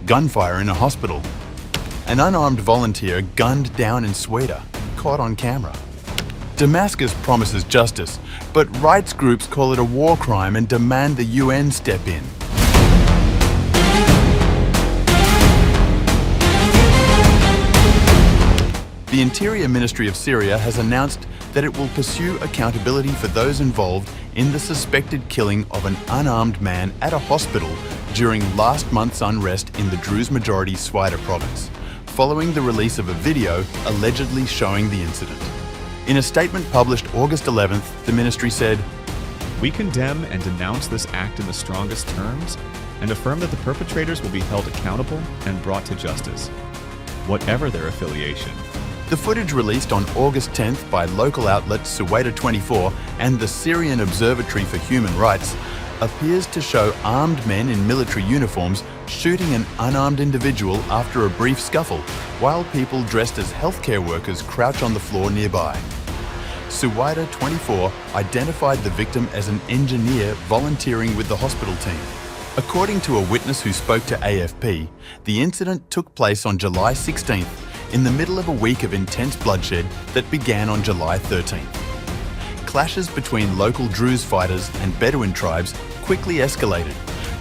gunfire in a hospital. An unarmed volunteer gunned down in Sweida, caught on camera. Damascus promises justice, but rights groups call it a war crime and demand the UN step in. The Interior Ministry of Syria has announced that it will pursue accountability for those involved in the suspected killing of an unarmed man at a hospital during last month's unrest in the Druze majority Sweida province, following the release of a video allegedly showing the incident. In a statement published August 11th, the ministry said, "We condemn and denounce this act in the strongest terms and affirm that the perpetrators will be held accountable and brought to justice, whatever their affiliation." The footage released on August 10th by local outlet Sweida 24 and the Syrian Observatory for Human Rights appears to show armed men in military uniforms shooting an unarmed individual after a brief scuffle, while people dressed as healthcare workers crouch on the floor nearby. Sweida 24 identified the victim as an engineer volunteering with the hospital team. According to a witness who spoke to AFP, the incident took place on July 16th, in the middle of a week of intense bloodshed that began on July 13th. Clashes between local Druze fighters and Bedouin tribes quickly escalated,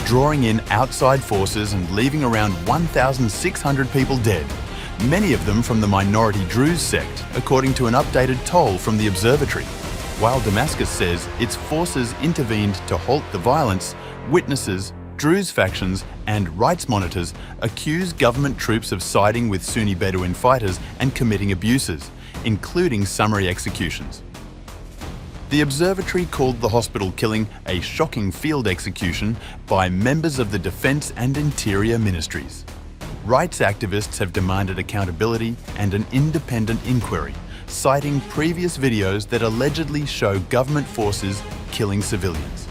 drawing in outside forces and leaving around 1,600 people dead, many of them from the minority Druze sect, according to an updated toll from the observatory. While Damascus says its forces intervened to halt the violence, witnesses, Druze factions and rights monitors accuse government troops of siding with Sunni Bedouin fighters and committing abuses, including summary executions. The observatory called the hospital killing a shocking field execution by members of the Defense and Interior ministries. Rights activists have demanded accountability and an independent inquiry, citing previous videos that allegedly show government forces killing civilians.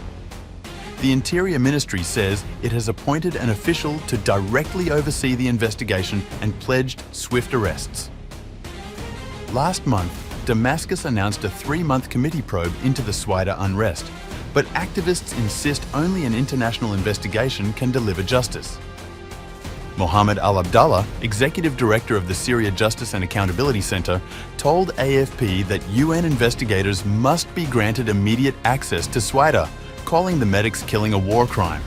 The Interior Ministry says it has appointed an official to directly oversee the investigation and pledged swift arrests. Last month, Damascus announced a 3-month committee probe into the Sweida unrest, but activists insist only an international investigation can deliver justice. Mohammed Al-Abdallah, Executive Director of the Syria Justice and Accountability Center, told AFP that UN investigators must be granted immediate access to Sweida, calling the medics' killing a war crime.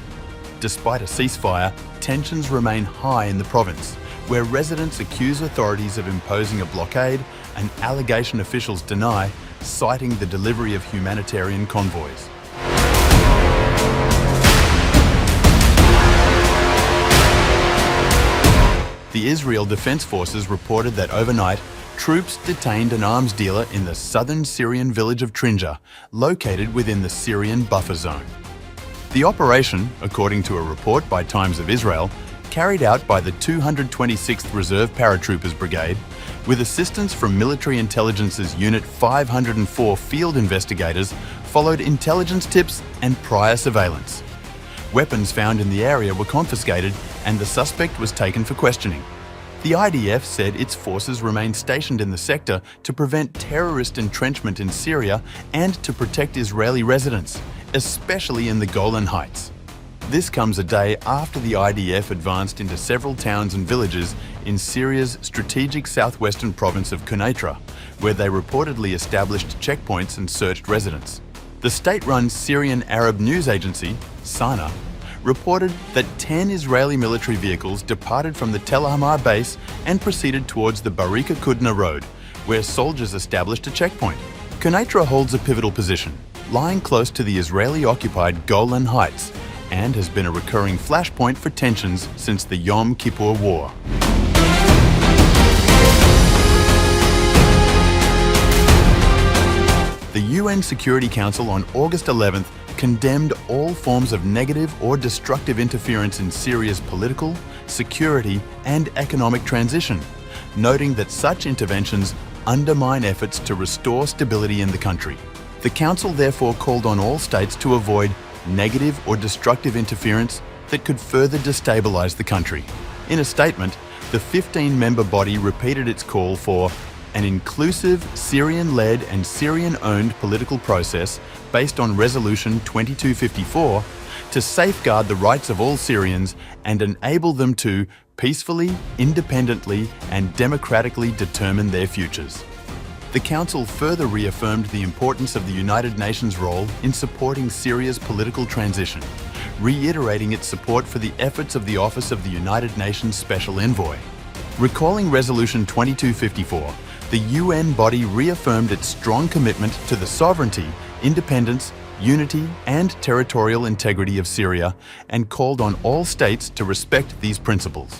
Despite a ceasefire, tensions remain high in the province, where residents accuse authorities of imposing a blockade, an allegation officials deny, citing the delivery of humanitarian convoys. The Israel Defense Forces reported that overnight, troops detained an arms dealer in the southern Syrian village of Trinja, located within the Syrian buffer zone. The operation, according to a report by Times of Israel, carried out by the 226th Reserve Paratroopers Brigade, with assistance from Military Intelligence's Unit 504 field investigators, followed intelligence tips and prior surveillance. Weapons found in the area were confiscated and the suspect was taken for questioning. The IDF said its forces remain stationed in the sector to prevent terrorist entrenchment in Syria and to protect Israeli residents, especially in the Golan Heights. This comes a day after the IDF advanced into several towns and villages in Syria's strategic southwestern province of Quneitra, where they reportedly established checkpoints and searched residents. The state-run Syrian Arab news agency, Sana, reported that 10 Israeli military vehicles departed from the Tel Hamar base and proceeded towards the Barika Kudna road, where soldiers established a checkpoint. Quneitra holds a pivotal position, lying close to the Israeli-occupied Golan Heights, and has been a recurring flashpoint for tensions since the Yom Kippur War. The UN Security Council on August 11th condemned all forms of negative or destructive interference in Syria's political, security, and economic transition, noting that such interventions undermine efforts to restore stability in the country. The Council therefore called on all states to avoid negative or destructive interference that could further destabilize the country. In a statement, the 15-member body repeated its call for an inclusive, Syrian-led and Syrian-owned political process based on Resolution 2254 to safeguard the rights of all Syrians and enable them to peacefully, independently, and democratically determine their futures. The Council further reaffirmed the importance of the United Nations' role in supporting Syria's political transition, reiterating its support for the efforts of the Office of the United Nations Special Envoy. Recalling Resolution 2254, the UN body reaffirmed its strong commitment to the sovereignty, independence, unity, and territorial integrity of Syria and called on all states to respect these principles.